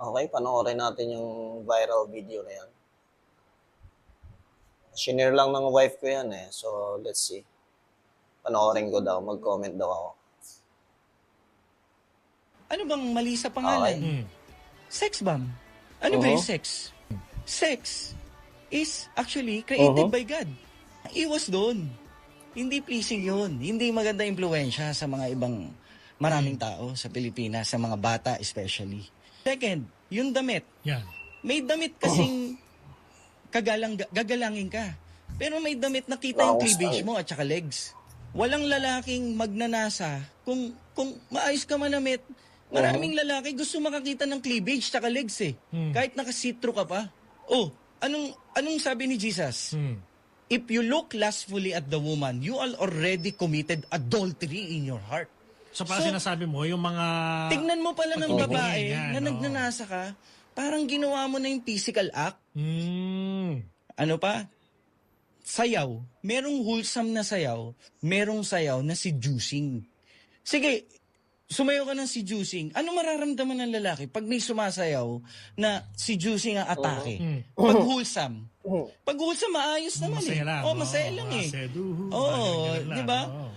Okay, panoorin natin yung viral video na yan. Shinare lang ng wife ko yan eh. So, let's see. Panoorin ko daw. Mag-comment daw ako. Ano bang mali sa Okay. pangalan? Sex bomb. Ano ba yung Mhm. sex? Sex is actually created by God. Iwas doon. Hindi pleasing yun. Hindi maganda impluensya sa mga ibang maraming tao sa Pilipinas, sa mga bata especially. Second, yung damit. Yan. May damit kasing gagalangin ka. Pero may damit na kita yung Wrong cleavage style. mo at saka legs. Walang lalaking magnanasa kung maayos ka manamit. Maraming lalaki gusto makakita ng cleavage tsaka legs eh. Kahit naka-see-through ka pa. Oh, anong sabi ni Jesus? If you look lustfully at the woman, you are already committed adultery in your heart. So, parang sinasabi mo, yung mga... Tignan mo pala ng pagtutungin babae yan, na no? nagnanasa ka, parang ginawa mo na yung physical act. Ano pa? Sayaw. Merong wholesome na sayaw, merong sayaw na seducing. Sige, sumayaw ka ng seducing. Ano mararamdaman ng lalaki pag may sumasayaw na seducing ang atake? Pag wholesome. Pag wholesome, maayos naman Masaya eh. lang. Oh, masaya lang eh. Oo, di ba?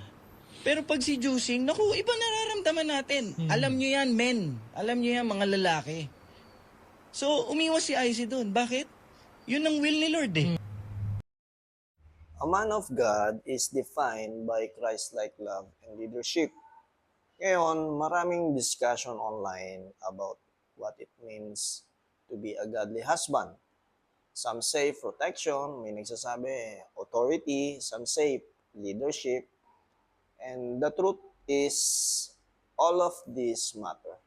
Pero pag seducing, naku, iba nararamdaman natin. Alam nyo yan, men. Alam nyo yan, mga lalaki. So, umiwas si Icy doon. Bakit? Yun ang will ni Lord eh. A man of God is defined by Christ-like love and leadership. Ngayon, maraming discussion online about what it means to be a godly husband. Some say protection, may nagsasabi authority, some say leadership. And the truth is, all of these matter.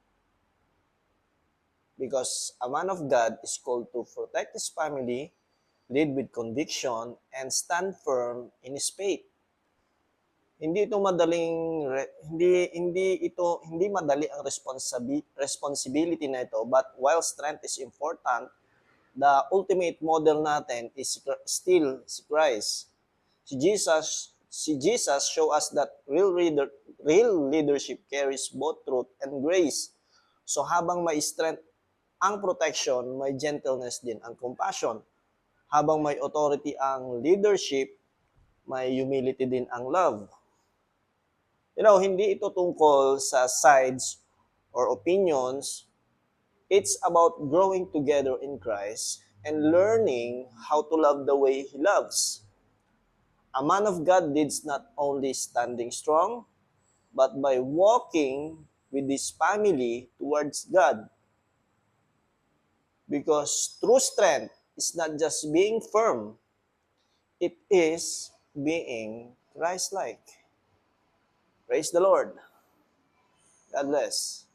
Because a man of God is called to protect his family, lead with conviction, and stand firm in his faith. Hindi ito madaling hindi madali ang responsibility na ito, but while strength is important, the ultimate model natin is still si Christ. Si Jesus show us that real leadership carries both truth and grace. So habang may strength ang protection, may gentleness din ang compassion. Habang may authority ang leadership, may humility din ang love. Hindi ito tungkol sa sides or opinions. It's about growing together in Christ and learning how to love the way He loves. A man of God leads not only standing strong, but by walking with his family towards God. Because true strength is not just being firm, it is being Christ-like. Praise the Lord. God bless.